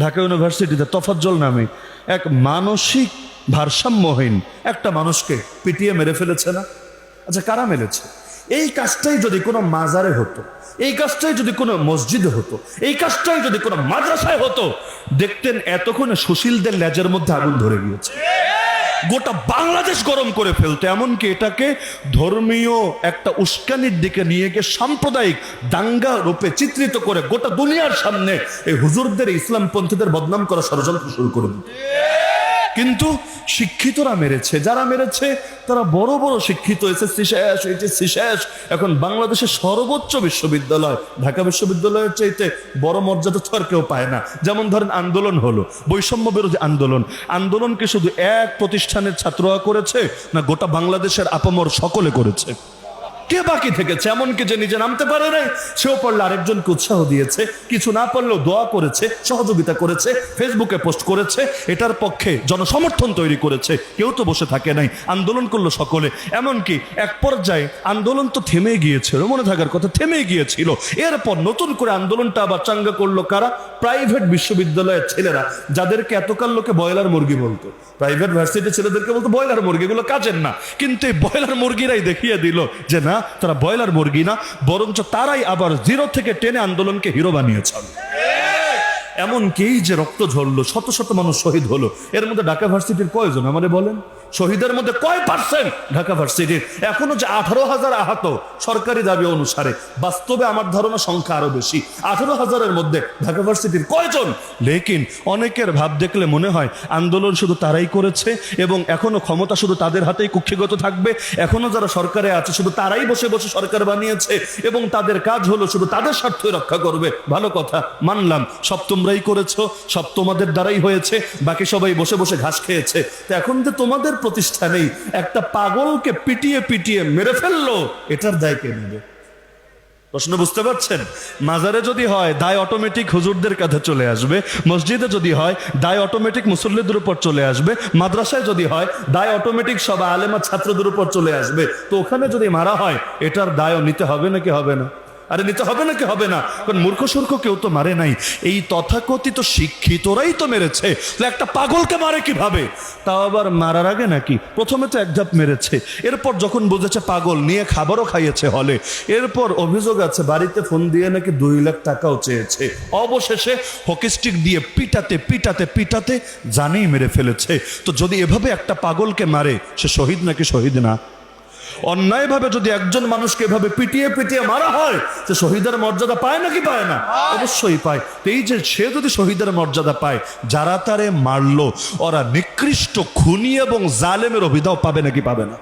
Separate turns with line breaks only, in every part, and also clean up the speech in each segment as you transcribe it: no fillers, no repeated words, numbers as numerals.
ঢাকা ইউনিভার্সিটিতে তফাজ্জল নামে এক মানসিক ভারসাম্যহীন একটা মানুষকে পিটিয়ে মেরে ফেলেছে না? আচ্ছা, কারা মেরেছে? এই কাজটাই যদি কোনো মাজারে হতো, এই কাজটাই যদি কোনো মসজিদে হতো, এই কাজটাই যদি কোনো মাদ্রাসায় হতো, দেখতেন এতক্ষণে সুশীলদের লেজের মধ্যে আগুন ধরে গিয়েছে, গোটা বাংলাদেশ গরম করে ফেলতে। এমনকি এটাকে ধর্মীয় একটা উস্কানির দিকে নিয়ে গিয়ে সাম্প্রদায়িক দাঙ্গা রূপে চিত্রিত করে গোটা দুনিয়ার সামনে এই হুজুরদের, ইসলামপন্থীদের বদনাম করা ষড়যন্ত্র শুরু করে দিত। কিন্তু শিক্ষিতরা মেরেছে, যারা মেরেছে তারা বড় বড় শিক্ষিত, এসএসসি শেষ, এইচএসসি শেষ, এখন বাংলাদেশের সর্বোচ্চ বিশ্ববিদ্যালয় ঢাকা বিশ্ববিদ্যালয়ের চাইতে বড় মর্যাদা তো আর কেউ পায় না। যেমন ধরেন আন্দোলন হলো, বৈষম্য বিরোধী আন্দোলন, আন্দোলনকে শুধু এক প্রতিষ্ঠানের ছাত্ররা করেছে না গোটা বাংলাদেশের আপামর সকলে করেছে? কে বাকি থেকেছে? এমনকি যে নিজে নামতে পারে নাই সেও পারলে আরেকজনকে উৎসাহ দিয়েছে, কিছু না পারলেও দোয়া করেছে, সহযোগিতা করেছে, ফেসবুকে পোস্ট করেছে, এটার পক্ষে জনসমর্থন তৈরি করেছে। কেউ তো বসে থাকে নাই, আন্দোলন করলো সকলে। এমনকি এক পর্যায়ে আন্দোলন তো থেমে গিয়েছিল, মনে থাকার কথা, থেমে গিয়েছিল। এরপর নতুন করে আন্দোলনটা আবার চাঙ্গা করলো কারা? প্রাইভেট বিশ্ববিদ্যালয়ের ছেলেরা, যাদেরকে এতকাল লোকে ব্রয়লার মুরগি বলতো। প্রাইভেট ভার্সিটির ছেলেদেরকে বলতো ব্রয়লার মুরগি, এগুলো কাজের না। কিন্তু এই ব্রয়লার মুরগিরাই দেখিয়ে দিল যে না, তারা ব্রয়লার মুরগি না, বরঞ্চ তারাই আবার 0 থেকে 10 আন্দোলনকে হিরো বানিয়েছে। এমনকি যে রক্ত ঝরলো, শত শত মানুষ শহীদ হলো, এর মধ্যে ঢাকা ভার্সিটির কয়জন আমাদের বলেন? শহীদের মধ্যে কয় পার্সেন্ট ঢাকা ভার্সিটির? এখনো যে 18,000 আহত সরকারি দাবি অনুসারে, বাস্তবে আমার ধারণা সংখ্যা আরো বেশি। 18,000-এর মধ্যে ঢাকা ভার্সিটির কয়জন? লেকিন অনেকের ভাব দেখলে মনে হয় আন্দোলন শুধু তারাই করেছে এবং এখনো ক্ষমতা শুধু তাদের হাতেই কুক্ষিগত থাকবে, এখনো যারা সরকারে আছে শুধু তারাই বসে বসে সরকার বানিয়েছে এবং তাদের কাজ হলো শুধু তাদের স্বার্থই রক্ষা করবে। ভালো কথা, মানলাম, সব তোমরাই করেছো, সব তোমাদের দ্বারাই হয়েছে, বাকি সবাই বসে বসে ঘাস খেয়েছে। তো এখন যে তোমাদের প্রতিষ্ঠানেই একটা পাগলকে পিটিয়ে পিটিয়ে মেরে ফেললো, এটার দায় কে নেবে? প্রশ্ন বুঝতে পারছেন? মাজারে যদি হয় দায় অটোমেটিক হুজুরদের কাঁধে চলে আসবে, মসজিদে যদি হয় দায় অটোমেটিক মুসল্লিদের উপর চলে আসবে, মাদ্রাসায় যদি হয় দায় অটোমেটিক সব আলেমা ছাত্রদের উপর চলে আসবে। তো ওখানে যদি মারা হয় এটার দায়ও নিতে হবে নাকি হবে না? আরে নিতে হবে নাকি হবে না? কারণ মূর্খ সূর্খ কেউ তো মারে নাই, এই তথাকথিত শিক্ষিতরাই তো মেরেছে। একটা পাগলকে মারে কিভাবে? তাও আবার মারার আগে নাকি প্রথমে তো এক ধাপ মেরেছে, এরপর যখন বুঝেছে পাগল, নিয়ে খাবারও খাইয়েছে হলে, এরপর অভিযোগ আছে বাড়িতে ফোন দিয়ে নাকি 2 লাখ টাকাও চেয়েছে। অবশেষে হকিস্টিক দিয়ে পিটাতে পিটাতে পিটাতে জানেই মেরে ফেলেছে। তো যদি এভাবে একটা পাগলকে মারে, সে শহীদ নাকি শহীদ না? অন্যায়ভাবে যদি একজন মানুষকে এভাবে পিটিয়ে পিটিয়ে মারা হয়, সে শহীদের মর্যাদা পায় নাকি পায় না? অবশ্যই পায়। এই যে সে যদি শহীদের মর্যাদা পায়, যারা তারে মারলো ওরা নিকৃষ্ট খুনি এবং জালেমের অভিধাও পাবে নাকি পাবে না?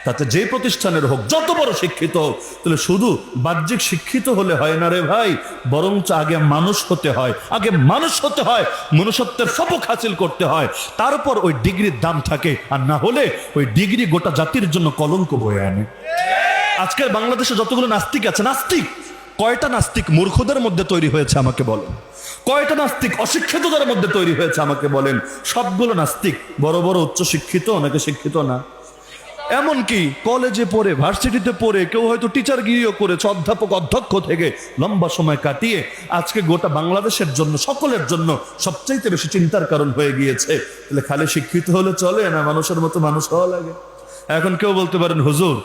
তাতে যে প্রতিষ্ঠানের হোক, যত বড় শিক্ষিত হোক, তাহলে শুধু বাহ্যিক শিক্ষিত হলে হয় না রে ভাই, বরঞ্চ আগে মানুষ হতে হয়। আগে মানুষ হতে হয়, মনুষ্যত্বের সবক হাসিল করতে হয়, তারপর ওই ডিগ্রির দাম থাকে। আর না হলে ওই ডিগ্রি গোটা জাতির জন্য কলঙ্ক বয়ে আনে। আজকের বাংলাদেশে যতগুলো নাস্তিক আছে, নাস্তিক কয়টা নাস্তিক মূর্খদের মধ্যে তৈরি হয়েছে আমাকে বলেন? কয়টা নাস্তিক অশিক্ষিতদের মধ্যে তৈরি হয়েছে আমাকে বলেন? সবগুলো নাস্তিক বড় বড় উচ্চ শিক্ষিত, অনেকে শিক্ষিত না। এমনকি কলেজে পড়ে, ভার্সিটিতে পড়ে, কেউ হয়তো টিচার গিরিও করেছে, অধ্যাপক অধ্যক্ষ থেকে লম্বা সময় কাটিয়ে আজকে গোটা বাংলাদেশের জন্য, সকলের জন্য সবচাইতে বেশি চিন্তার কারণ হয়ে গিয়েছে। তাহলে খালি শিক্ষিত হলে চলে না, মানুষের মতো মানুষ হওয়া লাগে। এখন কেউ বলতে পারেন হুজুর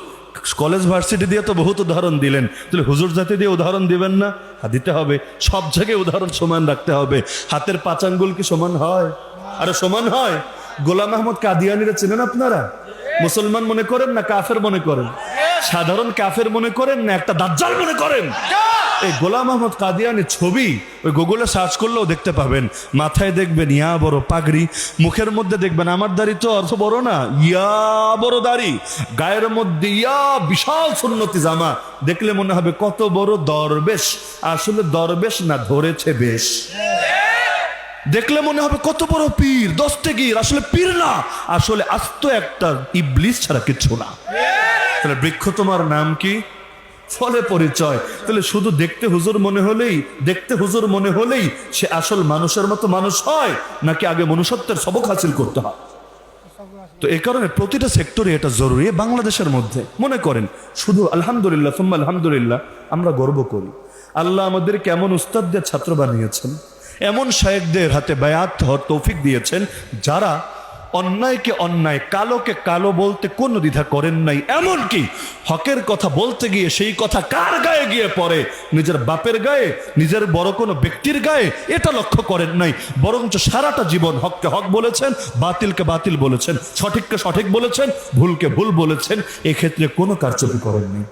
কলেজ ভার্সিটি দিয়ে তো বহুত উদাহরণ দিলেন, তাহলে হুজুর জাতি দিয়ে উদাহরণ দিবেন না? দিতে হবে, সব জায়গায় উদাহরণ সমান রাখতে হবে। হাতের 5 আঙ্গুল কি সমান হয়? আরে সমান হয়। গোলাম আহমদ কাদিয়ানিরা চেনেন আপনারা? মুসলমান মনে করেন না কাফের মনে করেন? সাধারণ কাফের মনে করেন না একটা দাজ্জাল মনে করেন? এই গোলাম আহমদ কাদিয়ানির ছবি ওই গুগলে সার্চ করলেও দেখতে পাবেন। মাথায় দেখবেন ইয়া বড় পাগড়ি, মুখের মধ্যে দেখবেন আমার দাড়ি তো অর্থ বড় না, ইয়া বড় দাড়ি, গায়ের মধ্যে ইয়া বিশাল সুন্নতি জামা, দেখলে মনে হবে কত বড় দরবেশ। আসলে দরবেশ না, ধরেছে বেশ। দেখলে মনে হবে কত বড় পীর, দস্তগীর, আসলে পীর না, আসলে আস্ত একটা ইবলিস ছাড়া কিছু না। তাহলে বৃক্ষ তোমার নাম কি? ফলে পরিচয়। তাহলে শুধু দেখতে হুজুর মনে হলেই সে আসল মানুষের মতো মানুষ হয় নাকি আগে মনুষ্যত্বের সবক হাসিল করতে হয়? তো এই কারণে প্রতিটা সেক্টরে এটা জরুরি। বাংলাদেশের মধ্যে মনে করেন শুধু আলহামদুলিল্লাহ সুম্মা আলহামদুলিল্লাহ আমরা গর্ব করি, আল্লাহ আমাদের কেমন উস্তাদদের ছাত্র বানিয়েছেন। এমন শায়েখদের হাতে বায়াত হওয়ার তৌফিক দিয়েছেন যারা অন্যায়কে অন্যায়, কালোকে কালো বলতে কোনো দ্বিধা করেন নাই। এমনকি হকের কথা বলতে গিয়ে সেই কথা কার গায়ে গিয়ে পড়ে, নিজের বাপের গায়ে, নিজের বড় কোনো ব্যক্তির গায়ে, এটা লক্ষ্য করেন নাই, বরঞ্চ সারাটা জীবন হককে হক বলেছেন, বাতিলকে বাতিল বলেছেন, সঠিককে সঠিক বলেছেন, ভুলকে ভুল বলেছেন, এক্ষেত্রে কোনো কারচুপি করেননি।